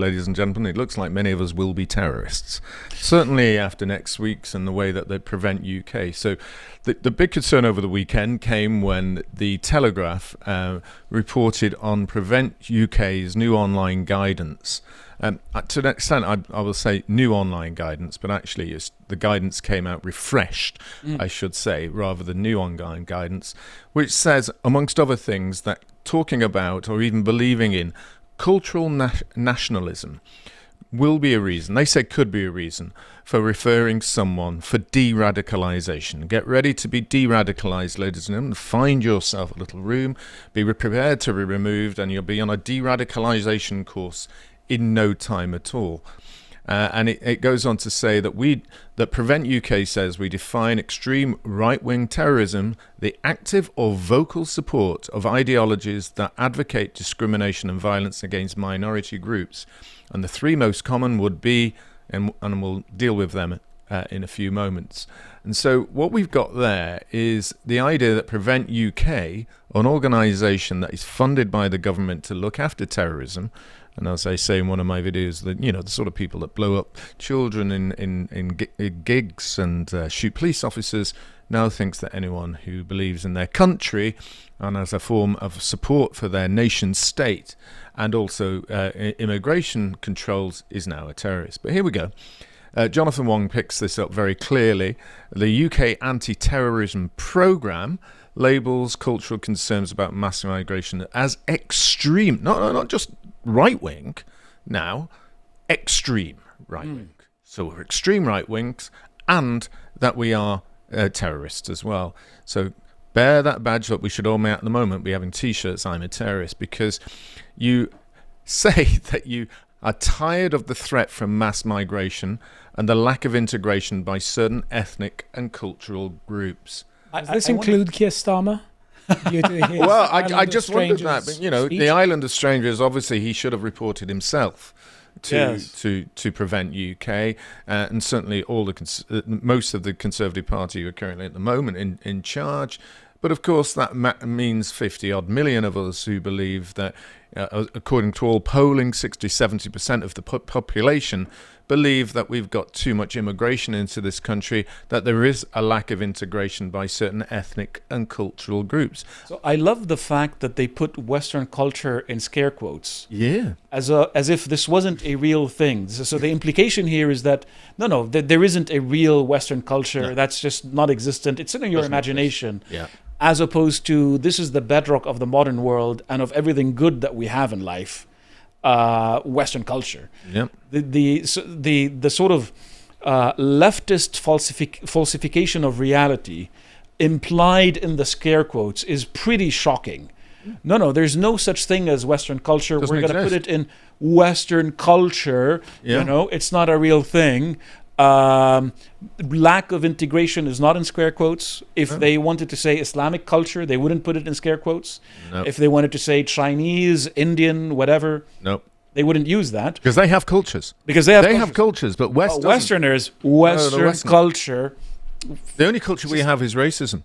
Ladies and gentlemen, it looks like many of us will be terrorists. Certainly after next week's and the way that they prevent UK. So the big concern over the weekend came when the Telegraph reported on Prevent UK's new online guidance. To an extent, I will say new online guidance, but actually the guidance came out refreshed, I should say, rather than new online guidance, which says, amongst other things, that talking about or even believing in cultural nationalism will be a reason, they say could be a reason, for referring someone for de-radicalisation. Get ready to be de-radicalised, ladies and gentlemen. Find yourself a little room, be prepared to be removed, and you'll be on a de-radicalisation course in no time at all. And it goes on to say that Prevent UK says we define extreme right-wing terrorism, the active or vocal support of ideologies that advocate discrimination and violence against minority groups. And the three most common would be, and we'll deal with them in a few moments. And so what we've got there is the idea that Prevent UK, an organisation that is funded by the government to look after terrorism, and as I say in one of my videos, that the sort of people that blow up children in gigs and shoot police officers, now thinks that anyone who believes in their country and as a form of support for their nation state and also immigration controls is now a terrorist. But here we go. Jonathan Wong picks this up very clearly. The UK anti-terrorism programme labels cultural concerns about mass migration as extreme, not just right-wing, now extreme right-wing. So we're extreme right-wings and that we are terrorists as well. So bear that badge up. We should all at the moment be having T-shirts, I'm a terrorist, because you say that you are tired of the threat from mass migration and the lack of integration by certain ethnic and cultural groups. Does this include Keir Starmer? Well, I just wondered that, but speech? the Island of Strangers, obviously he should have reported himself to Prevent UK, and certainly all the most of the Conservative Party who are currently at the moment in charge. But of course that means 50-odd million of us who believe that, according to all polling, 60-70% of the population believe that we've got too much immigration into this country, that there is a lack of integration by certain ethnic and cultural groups. So I love the fact that they put Western culture in scare quotes. Yeah. As if this wasn't a real thing. So the implication here is that, there isn't a real Western culture. No. That's just not existent. It's in your imagination. Yeah. As opposed to, this is the bedrock of the modern world and of everything good that we have in life. Western culture. Yep. The sort of leftist falsification of reality implied in the scare quotes is pretty shocking. No, there's no such thing as Western culture. We're going to put it in Western culture. Yeah. It's not a real thing. Lack of integration is not in scare quotes. If they wanted to say Islamic culture, they wouldn't put it in scare quotes. Nope. If they wanted to say Chinese, Indian, whatever, nope, they wouldn't use that. because they have cultures. Because they have Have cultures, but West Westerners, Western culture. The only culture we have is racism.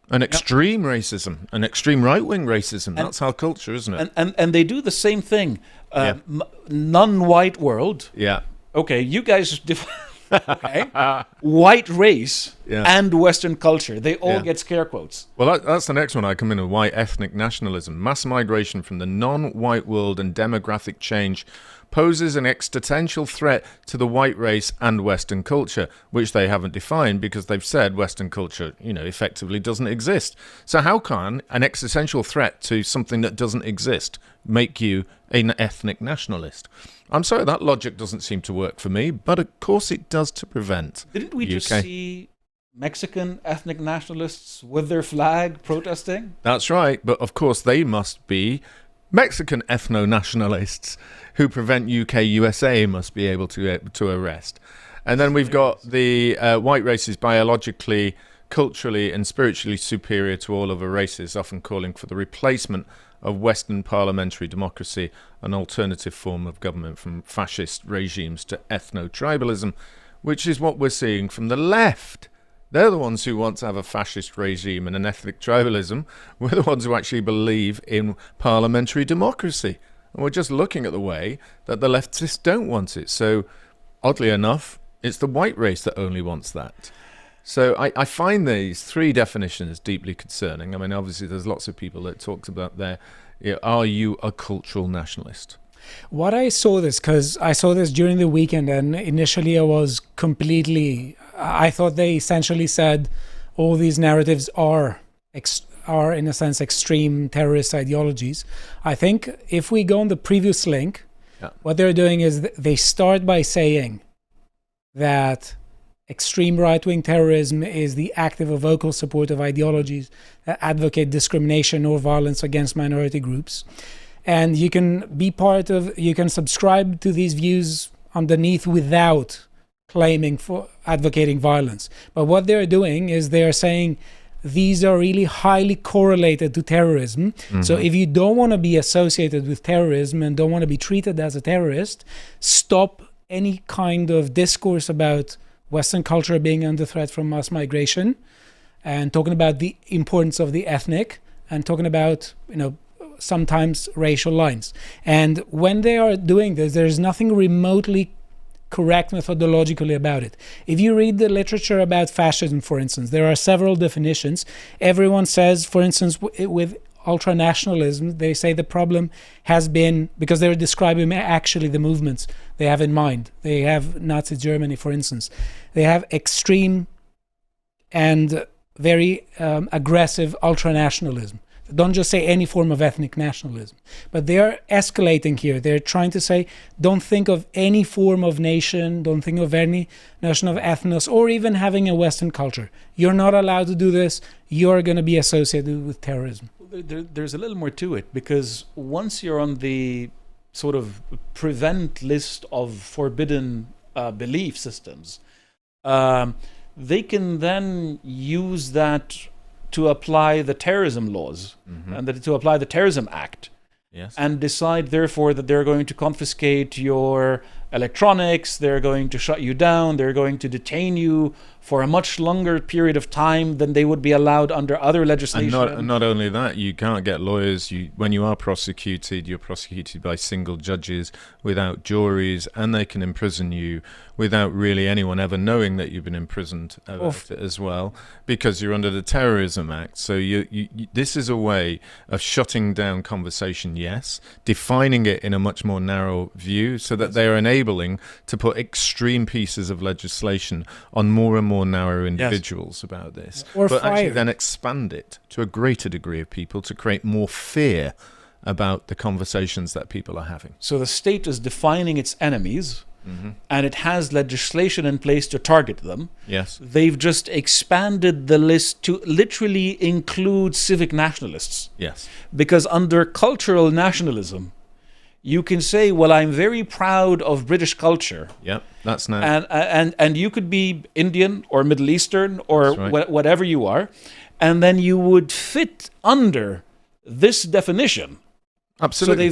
An extreme racism, an extreme right-wing racism. That's our culture, isn't it? And they do the same thing. Non-white world. Yeah. Okay, you guys okay. White race and Western culture. They all get scare quotes. Well, that's the next one I come in with. White ethnic nationalism. Mass migration from the non-white world and demographic change poses an existential threat to the white race and Western culture, which they haven't defined because they've said Western culture, effectively doesn't exist. So how can an existential threat to something that doesn't exist make you an ethnic nationalist? I'm sorry, that logic doesn't seem to work for me, but of course it does to Prevent. Didn't we UK. just see Mexican ethnic nationalists with their flag protesting? That's right, but of course they must be Mexican ethno-nationalists who Prevent UK USA must be able to arrest. And then we've got the white race is biologically, culturally and spiritually superior to all other races, often calling for the replacement of Western parliamentary democracy, an alternative form of government from fascist regimes to ethno-tribalism, which is what we're seeing from the left. They're the ones who want to have a fascist regime and an ethnic tribalism. We're the ones who actually believe in parliamentary democracy. And we're just looking at the way that the leftists don't want it. So, oddly enough, it's the white race that only wants that. So I find these three definitions deeply concerning. I mean, obviously, there's lots of people that talked about are you a cultural nationalist? What I saw this, because I saw this during the weekend, and initially I thought they essentially said all these narratives are in a sense extreme terrorist ideologies. I think if we go on the previous link, what they're doing is they start by saying that extreme right-wing terrorism is the active or vocal support of ideologies that advocate discrimination or violence against minority groups. And you can you can subscribe to these views underneath without claiming for advocating violence. But what they're doing is they're saying these are really highly correlated to terrorism. Mm-hmm. So if you don't want to be associated with terrorism and don't want to be treated as a terrorist, stop any kind of discourse about Western culture being under threat from mass migration, and talking about the importance of the ethnic, and talking about, sometimes racial lines. And when they are doing this, there's nothing remotely correct methodologically about it. If you read the literature about fascism, for instance, there are several definitions. Everyone says, for instance, with ultranationalism, they say the problem has been, because they're describing actually the movements they have in mind. They have Nazi Germany, for instance. They have extreme and very aggressive ultranationalism. Don't just say any form of ethnic nationalism. But they're escalating here. They're trying to say, don't think of any form of nation, don't think of any notion of ethnos, or even having a Western culture. You're not allowed to do this. You're going to be associated with terrorism. There's a little more to it, because once you're on the sort of prevent list of forbidden belief systems, they can then use that to apply the terrorism laws, mm-hmm. and to apply the Terrorism Act, yes. And decide, therefore, that they're going to confiscate your electronics, they're going to shut you down, they're going to detain you for a much longer period of time than they would be allowed under other legislation. And not only that, you can't get lawyers. When you are prosecuted, you're prosecuted by single judges without juries, and they can imprison you without really anyone ever knowing that you've been imprisoned as well, because you're under the Terrorism Act. So this is a way of shutting down conversation, yes, defining it in a much more narrow view, so that they are enabling to put extreme pieces of legislation on more and more narrow individuals, yes, about this, but actually then expand it to a greater degree of people to create more fear about the conversations that people are having. So the state is defining its enemies, mm-hmm. and it has legislation in place to target them. Yes. They've just expanded the list to literally include civic nationalists. Yes. Because under cultural nationalism, you can say, well, I'm very proud of British culture. Yep, that's now. And you could be Indian or Middle Eastern or whatever you are, and then you would fit under this definition. Absolutely.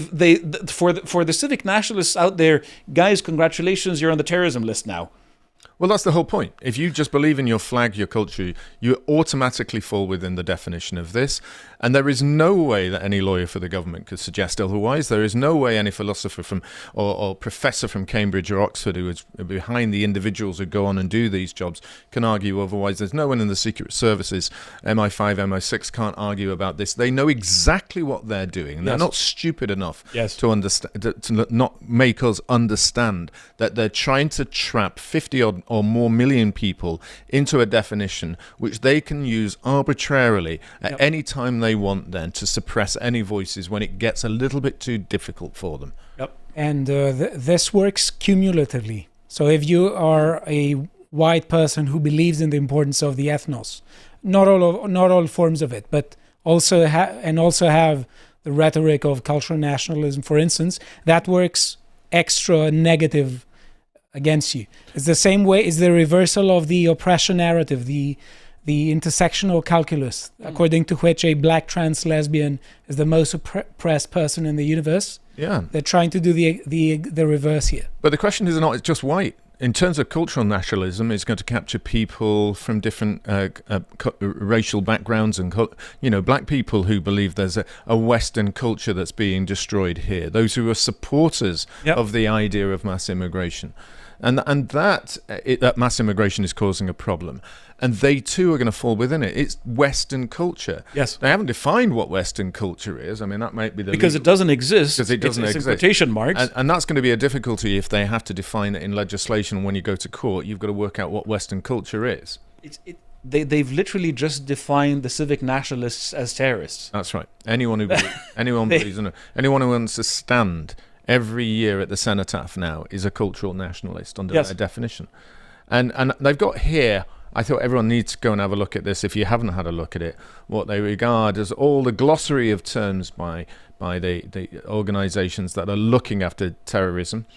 So for the civic nationalists out there, guys, congratulations, you're on the terrorism list now. Well, that's the whole point. If you just believe in your flag, your culture, you automatically fall within the definition of this. And there is no way that any lawyer for the government could suggest otherwise. There is no way any philosopher or professor from Cambridge or Oxford who is behind the individuals who go on and do these jobs can argue otherwise. There's no one in the Secret Services, MI5, MI6, can't argue about this. They know exactly what they're doing. And they're not stupid enough, yes, to understand, to not make us understand that they're trying to trap 50 or more million people into a definition which they can use arbitrarily at any time they want, then, to suppress any voices when it gets a little bit too difficult for them. Yep. And this works cumulatively. So if you are a white person who believes in the importance of the ethnos, not all forms of it, but also have the rhetoric of cultural nationalism, for instance, that works extra negative against you. It's the same way, it's the reversal of the oppression narrative, the intersectional calculus, according to which a black trans lesbian is the most oppressed person in the universe. Yeah. They're trying to do the reverse here. But the question is not just white. in terms of cultural nationalism, it's going to capture people from different racial backgrounds and, black people who believe there's a Western culture that's being destroyed here. Those who are supporters of the idea of mass immigration. And that mass immigration is causing a problem. And they too are going to fall within it. It's Western culture. Yes. They haven't defined what Western culture is. I mean, that might be because it doesn't exist. Because it doesn't exist. In quotation marks. And that's going to be a difficulty if they have to define it in legislation. When you go to court, you've got to work out what Western culture is. They've literally just defined the civic nationalists as terrorists. That's right. Anyone who anyone who wants to stand every year at the cenotaph now is a cultural nationalist under their definition. And they've got here, I thought everyone needs to go and have a look at this if you haven't had a look at it, what they regard as all the glossary of terms by the organizations that are looking after terrorism.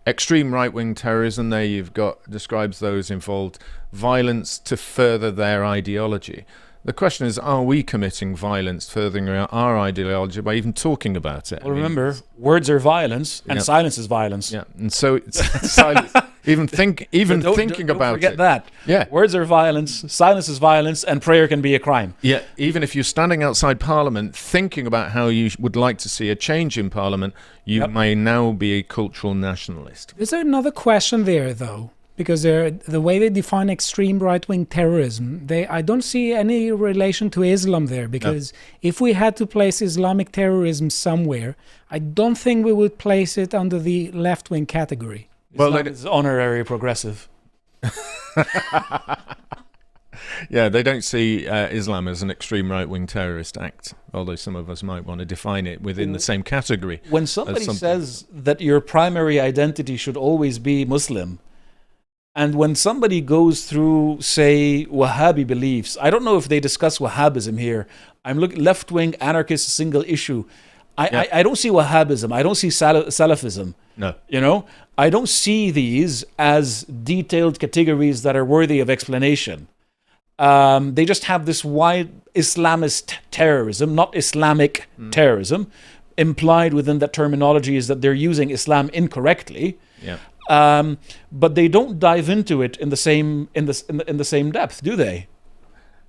Extreme right-wing terrorism, there you've got, describes those involved violence to further their ideology. The question is, are we committing violence, furthering our ideology by even talking about it? Well, remember, words are violence, and silence is violence. Yeah, and so it's silence. Even thinking about it. Don't forget that. Yeah, words are violence, silence is violence, and prayer can be a crime. Yeah, even if you're standing outside Parliament thinking about how you would like to see a change in Parliament, you may now be a cultural nationalist. Is there another question there, though? Because the way they define extreme right-wing terrorism, I don't see any relation to Islam there. Because if we had to place Islamic terrorism somewhere, I don't think we would place it under the left-wing category. Islam is honorary progressive. Yeah, they don't see Islam as an extreme right-wing terrorist act, although some of us might want to define it within the same category. When somebody says that your primary identity should always be Muslim, and when somebody goes through, say, Wahhabi beliefs, I don't know if they discuss Wahhabism here. I'm looking left-wing, anarchist, single issue. I don't see Wahhabism. I don't see Salafism. No. I don't see these as detailed categories that are worthy of explanation. They just have this wide Islamist terrorism, not Islamic terrorism. Implied within that terminology is that they're using Islam incorrectly. Yeah. But they don't dive into it in the same depth, do they?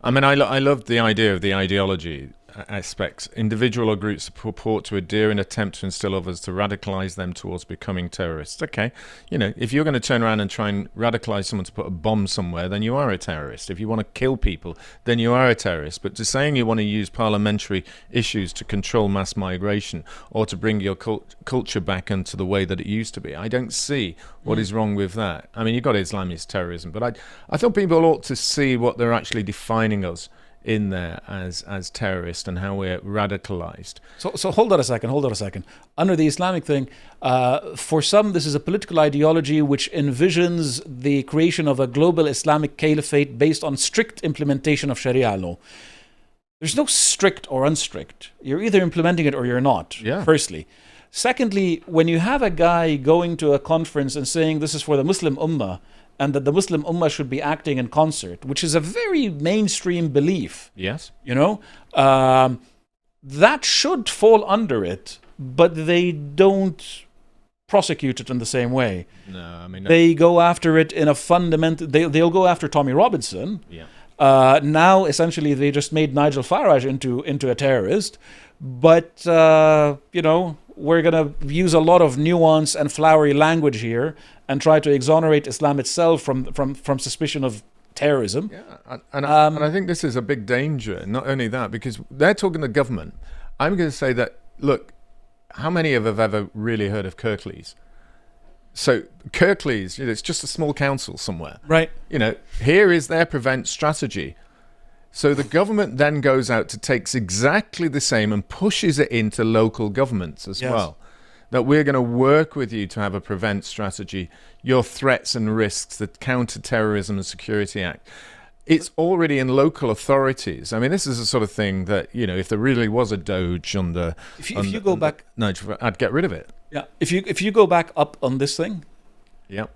I mean, I love the idea of the ideology aspects. Individual or groups purport to adhere and attempt to instill others to radicalize them towards becoming terrorists. Okay, if you're going to turn around and try and radicalize someone to put a bomb somewhere, then you are a terrorist. If you want to kill people, then you are a terrorist. But to saying you want to use parliamentary issues to control mass migration or to bring your culture back into the way that it used to be, I don't see what is wrong with that. I mean, you've got Islamist terrorism, but I thought people ought to see what they're actually defining us in there as terrorists and how we're radicalized. So hold on a second. Under the Islamic thing, for some this is a political ideology which envisions the creation of a global Islamic caliphate based on strict implementation of Sharia law. There's no strict or unstrict. You're either implementing it or you're not, firstly. Secondly, when you have a guy going to a conference and saying this is for the Muslim Ummah, and that the Muslim Ummah should be acting in concert, which is a very mainstream belief. Yes. That should fall under it, but they don't prosecute it in the same way. No, I mean... They go after it in a fundamental... They'll go after Tommy Robinson. Yeah. Now, essentially, they just made Nigel Farage into a terrorist. But, we're going to use a lot of nuance and flowery language here and try to exonerate Islam itself from suspicion of terrorism. Yeah, and I think this is a big danger. Not only that, because they're talking to government. I'm going to say that, look, how many of have ever really heard of Kirklees? So Kirklees, it's just a small council somewhere. Right. Here is their prevent strategy. So the government then goes out to takes exactly the same and pushes it into local governments as well. That we're going to work with you to have a prevent strategy, your threats and risks, the Counter-Terrorism and Security Act. It's already in local authorities. I mean, this is the sort of thing that, if there really was a Doge if you go back... No, I'd get rid of it. Yeah, if you go back up on this thing... Yeah.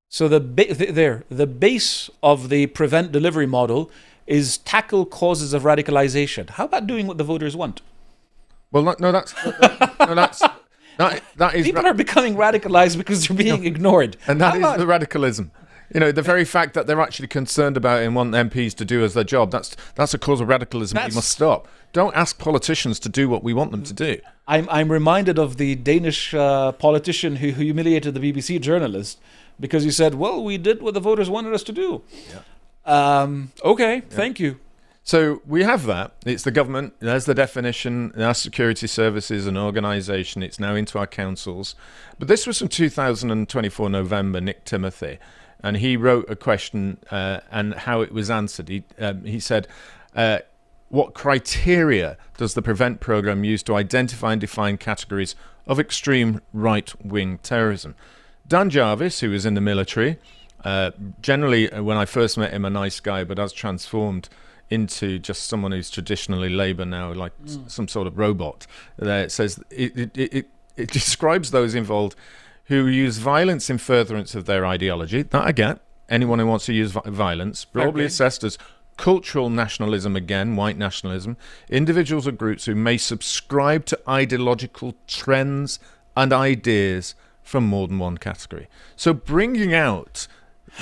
So the base of the prevent delivery model is tackle causes of radicalization. How about doing what the voters want? Well, that's That is People are becoming radicalized because they're being ignored. and that is the radicalism. The very fact that they're actually concerned about it and want MPs to do as their job, that's a cause of radicalism we must stop. Don't ask politicians to do what we want them to do. I'm reminded of the Danish politician who humiliated the BBC journalist because he said, well, we did what the voters wanted us to do. Okay, thank you. So we have that. It's the government. There's the definition. Our security service is an organisation. It's now into our councils. But this was from 2024 November, Nick Timothy. And he wrote a question and how it was answered. He said, what criteria does the PREVENT programme use to identify and define categories of extreme right-wing terrorism? Dan Jarvis, who was in the military, generally, when I first met him, a nice guy, but has transformed into just someone who's traditionally Labour now, like some sort of robot. It says it describes those involved who use violence in furtherance of their ideology. That I get. Anyone who wants to use violence, broadly assessed as cultural nationalism, again, white nationalism. Individuals or groups who may subscribe to ideological trends and ideas from more than one category. So bringing out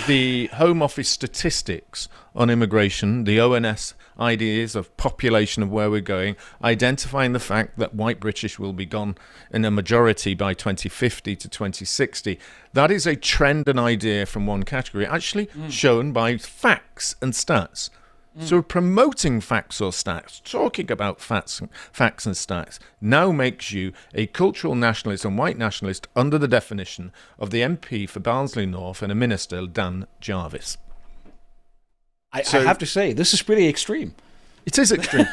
the Home Office statistics on immigration, the ONS ideas of population of where we're going, identifying the fact that white British will be gone in a majority by 2050 to 2060. That is a trend and idea from one category, actually shown by facts and stats. So promoting facts or stats, talking about facts and stats, now makes you a cultural nationalist and white nationalist under the definition of the MP for Barnsley North and a minister, Dan Jarvis. I have to say, this is pretty extreme. It is extreme.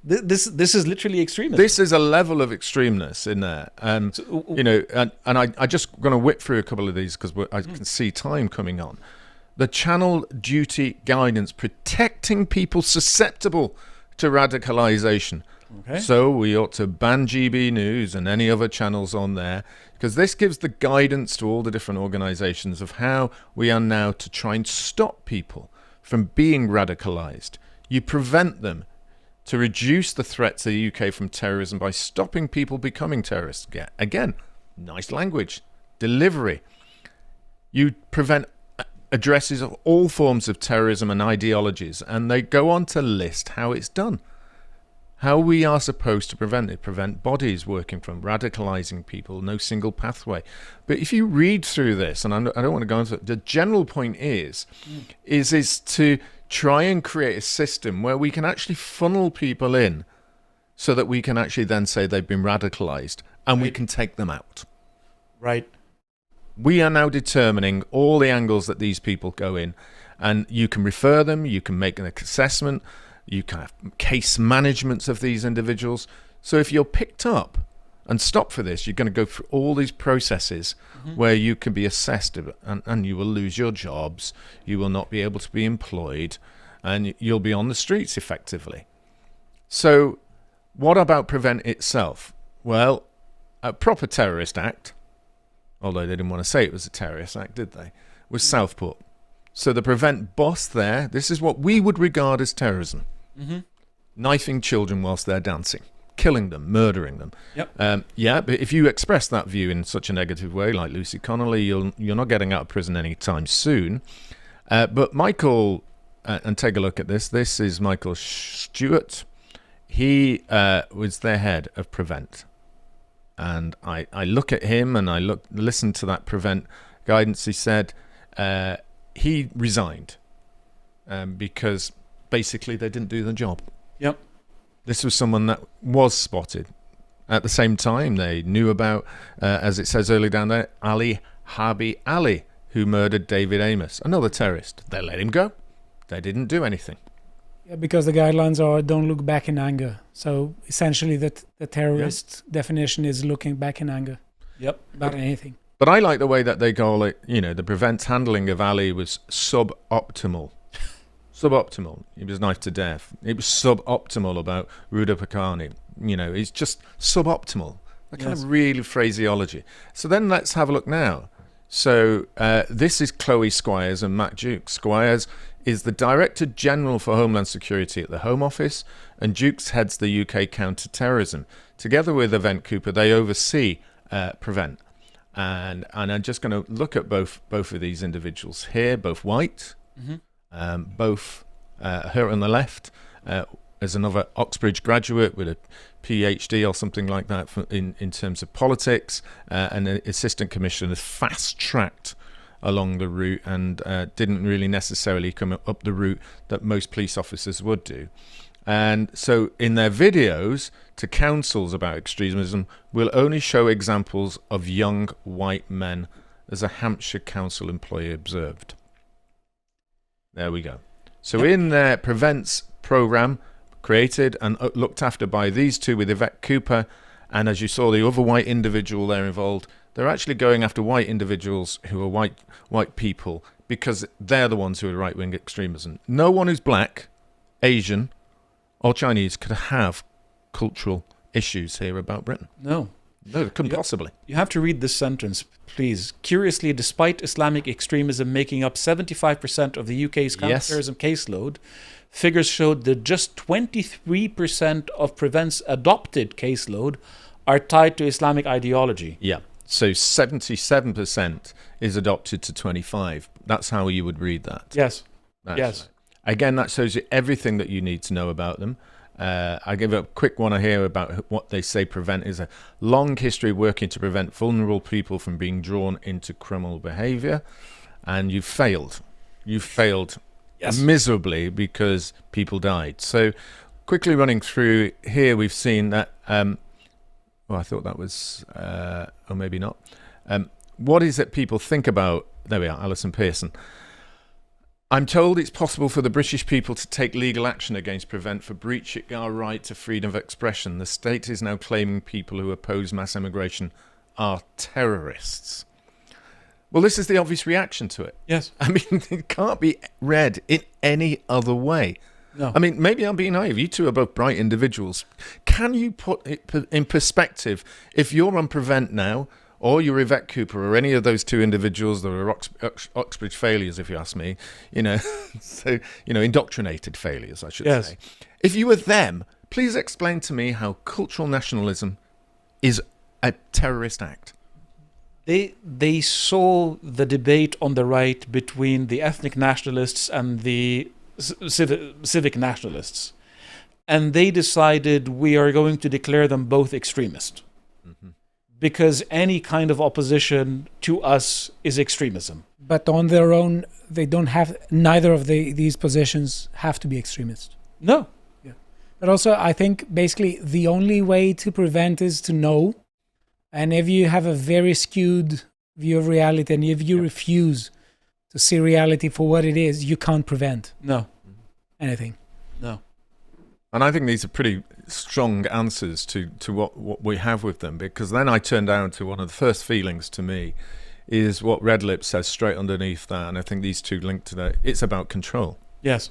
This is literally extremism. This is a level of extremeness in there. And I just going to whip through a couple of these because I can see time coming on. The channel duty guidance protecting people susceptible to radicalization. Okay. So we ought to ban GB News and any other channels on there because this gives the guidance to all the different organizations of how we are now to try and stop people from being radicalized. You prevent them to reduce the threat to the UK from terrorism by stopping people becoming terrorists. Again, nice language, delivery. You prevent addresses of all forms of terrorism and ideologies, and they go on to list how it's done, how we are supposed to prevent it, prevent bodies working from radicalizing people, no single pathway. But if you read through this, and I don't want to go into it, the general point is to try and create a system where we can actually funnel people in so that we can actually then say they've been radicalized and we can take them out. Right. We are now determining all the angles that these people go in, and you can refer them, you can make an assessment, you can have case managements of these individuals. So if you're picked up and stopped for this, you're going to go through all these processes where you can be assessed and you will lose your jobs, you will not be able to be employed, and you'll be on the streets effectively. So what about PREVENT itself? Well, a proper terrorist act, although they didn't want to say it was a terrorist act, did they, was Southport. So the PREVENT boss there, this is what we would regard as terrorism. Knifing children whilst they're dancing, killing them, murdering them. Yep. But if you express that view in such a negative way, like Lucy Connolly, you're not getting out of prison anytime soon. But Michael, and take a look at this. This is Michael Stewart. He was their head of PREVENT. And I look at him and I listen to that PREVENT guidance. He said he resigned because basically they didn't do the job. Yep. This was someone that was spotted. At the same time, they knew about, as it says earlier down there, Ali Harbi Ali, who murdered David Amos, another terrorist. They let him go. They didn't do anything. Yeah, because the guidelines are don't look back in anger. So essentially the terrorist definition is looking back in anger. Yep. About anything. But I like the way that they call it, the PREVENT handling of Ali was suboptimal. Suboptimal. He was knifed to death. It was suboptimal about Ruda Pakani. It's just suboptimal. That kind of really phraseology. So then let's have a look now. So this is Chloe Squires and Matt Jukes. Squires is the Director General for Homeland Security at the Home Office, and Jukes heads the UK counter-terrorism. Together with Yvette Cooper, they oversee prevent. And I'm just going to look at both of these individuals here, both white, both her on the left as another Oxbridge graduate with a PhD or something like that in terms of politics, and an assistant commissioner, fast-tracked along the route and didn't really necessarily come up the route that most police officers would do. And so in their videos to councils about extremism, we'll only show examples of young white men, as a Hampshire council employee observed. There we go. So in their Prevents programme, created and looked after by these two with Yvette Cooper, and as you saw, the other white individual there involved, they're actually going after white individuals who are white people because they're the ones who are right-wing extremism. No one who's black, Asian, or Chinese could have cultural issues here about Britain. No, it couldn't possibly. You have to read this sentence, please. Curiously, despite Islamic extremism making up 75% of the UK's counterterrorism caseload, figures showed that just 23% of Prevent's adopted caseload are tied to Islamic ideology. Yeah. So 77% is adopted to 25. That's how you would read that. Yes. That's yes. Right. Again, that shows you everything that you need to know about them. I give a quick one here about what they say Prevent is a long history working to prevent vulnerable people from being drawn into criminal behaviour. And you failed. You failed miserably because people died. So quickly running through here, we've seen that... I thought that was... or maybe not. What is it people think about... There we are, Alison Pearson. I'm told it's possible for the British people to take legal action against Prevent for breaching our right to freedom of expression. The state is now claiming people who oppose mass immigration are terrorists. Well, this is the obvious reaction to it. Yes. I mean, it can't be read in any other way. No. I mean, maybe I'm being naive. You two are both bright individuals. Can you put it in perspective? If you're on Prevent now, or you're Yvette Cooper, or any of those two individuals that are Oxbridge failures, if you ask me, indoctrinated failures, I should say. If you were them, please explain to me how cultural nationalism is a terrorist act. They saw the debate on the right between the ethnic nationalists and the civic nationalists, and they decided we are going to declare them both extremist. Mm-hmm. Because any kind of opposition to us is extremism. But on their own, they don't have, neither of these positions have to be extremist. No. Yeah. But also, I think basically the only way to prevent is to know. And if you have a very skewed view of reality, and if you refuse to see reality for what it is, you can't prevent anything. No. And I think these are pretty strong answers to what we have with them, because then I turn down to one of the first feelings to me is what Red Lip says straight underneath that, and I think these two link to that. It's about control. Yes.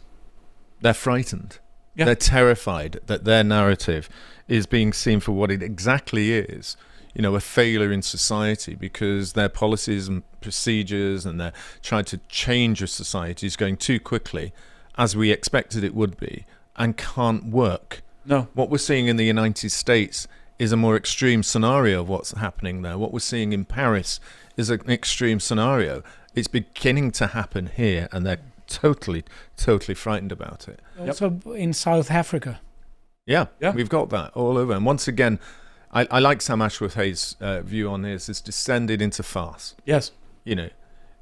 They're frightened. Yeah. They're terrified that their narrative is being seen for what it exactly is, a failure in society, because their policies and procedures and they're trying to change a society is going too quickly, as we expected it would be, and can't work. No. What we're seeing in the United States is a more extreme scenario of what's happening there. What we're seeing in Paris is an extreme scenario. It's beginning to happen here, and they're totally, totally frightened about it. Also in South Africa. Yeah, we've got that all over. And once again, I like Sam Ashworth-Hayes' view on this. It's descended into farce. Yes.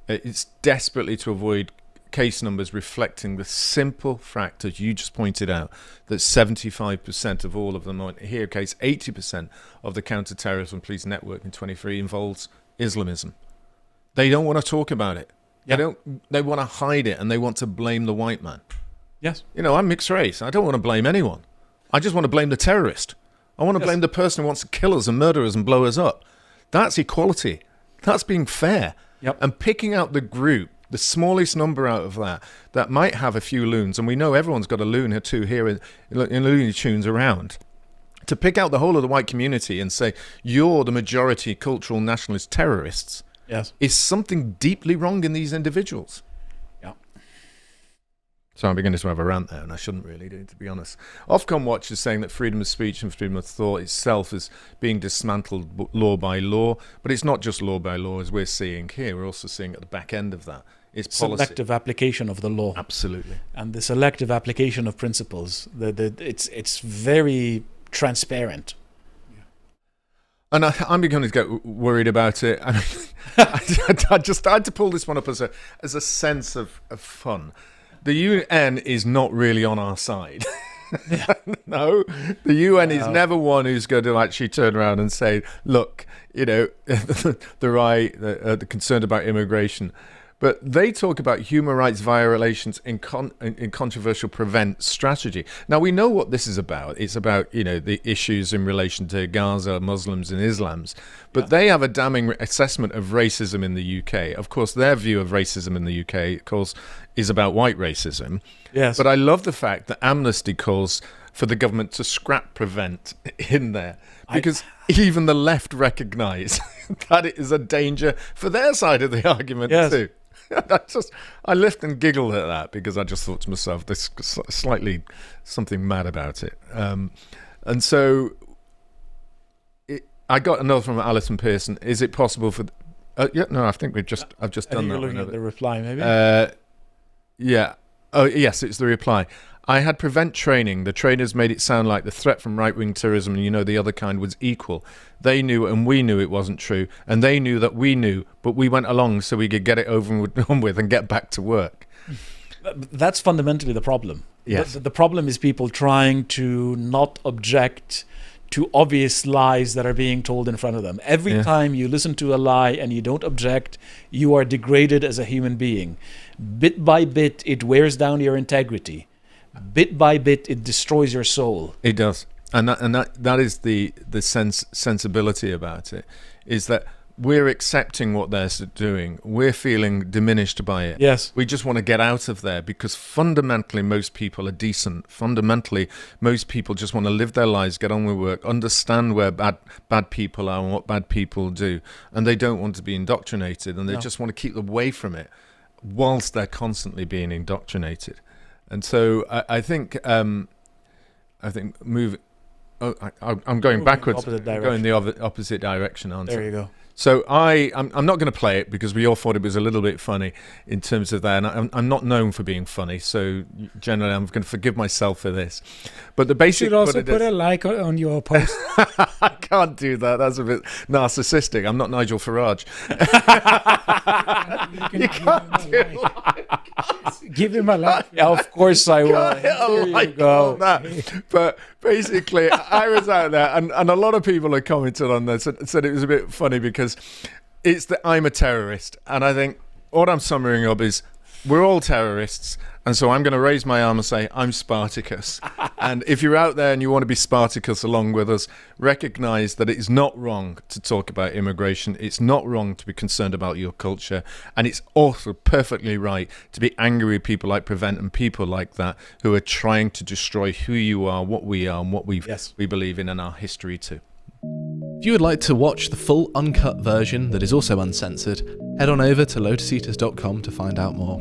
It's desperately to avoid case numbers reflecting the simple fact, as you just pointed out, that 75% of all of them, or in here case 80% of the counter-terrorism police network in 23 involves Islamism. They don't want to talk about it. Yeah. They want to hide it, and they want to blame the white man. Yes. I'm mixed race. I don't want to blame anyone. I just want to blame the terrorist. I want to blame the person who wants to kill us and murder us and blow us up. That's equality. That's being fair. Yep. And picking out the group, the smallest number out of that might have a few loons, and we know everyone's got a loon or two here in Looney Tunes around, to pick out the whole of the white community and say, you're the majority cultural nationalist terrorists, yes, is something deeply wrong in these individuals. Yeah. So I'm beginning to have a rant there, and I shouldn't really do, to be honest. Ofcom Watch is saying that freedom of speech and freedom of thought itself is being dismantled law by law, but it's not just law by law, as we're seeing here. We're also seeing at the back end of that, it's policy. Selective application of the law. Absolutely. And the selective application of principles. It's very transparent. And I'm beginning to get worried about it. I mean, I had to pull this one up as a sense of fun. The UN is not really on our side. No, the UN is never one who's going to actually turn around and say, look, the right, the concerned about immigration. But they talk about human rights violations in controversial prevent strategy. Now, we know what this is about. It's about, the issues in relation to Gaza, Muslims and Islams. But they have a damning assessment of racism in the UK. Of course, their view of racism in the UK, of course, is about white racism. Yes. But I love the fact that Amnesty calls for the government to scrap prevent in there. Because even the left recognise that it is a danger for their side of the argument too. I laughed and giggled at that because I just thought to myself, there's slightly something mad about it. And so I got another from Alison Pearson. Is it possible for... I think I've just done that. You're looking at the reply, maybe? Yeah. Oh, yes, it's the reply. I had prevent training. The trainers made it sound like the threat from right-wing terrorism and, the other kind was equal. They knew and we knew it wasn't true. And they knew that we knew, but we went along so we could get it over and done with and get back to work. That's fundamentally the problem. Yes. The problem is people trying to not object to obvious lies that are being told in front of them. Every time you listen to a lie and you don't object, you are degraded as a human being. Bit by bit, it wears down your integrity. Bit by bit, it destroys your soul. It does, and that is the sensibility about it. Is that we're accepting what they're doing. We're feeling diminished by it. Yes, we just want to get out of there because fundamentally, most people are decent. Fundamentally, most people just want to live their lives, get on with work, understand where bad people are and what bad people do, and they don't want to be indoctrinated, and they just want to keep away from it, whilst they're constantly being indoctrinated. And so I think move. I'm going backwards. Going the opposite direction, aren't I? There you go. So I'm not going to play it because we all thought it was a little bit funny in terms of that. And I'm not known for being funny, so generally I'm going to forgive myself for this. But the basic... You should also put a like on your post. I can't do that. That's a bit narcissistic. I'm not Nigel Farage. You can't do like. Give him a like. Yeah, of course I will. There you go. On that. But basically, I was out there, and a lot of people have commented on this and said it was a bit funny because it's that I'm a terrorist. And I think what I'm summing up is we're all terrorists. And so I'm going to raise my arm and say, I'm Spartacus. And if you're out there and you want to be Spartacus along with us, recognize that it is not wrong to talk about immigration. It's not wrong to be concerned about your culture. And it's also perfectly right to be angry with people like Prevent and people like that who are trying to destroy who you are, what we are, and what we believe in and our history too. If you would like to watch the full uncut version that is also uncensored, head on over to lotuseaters.com to find out more.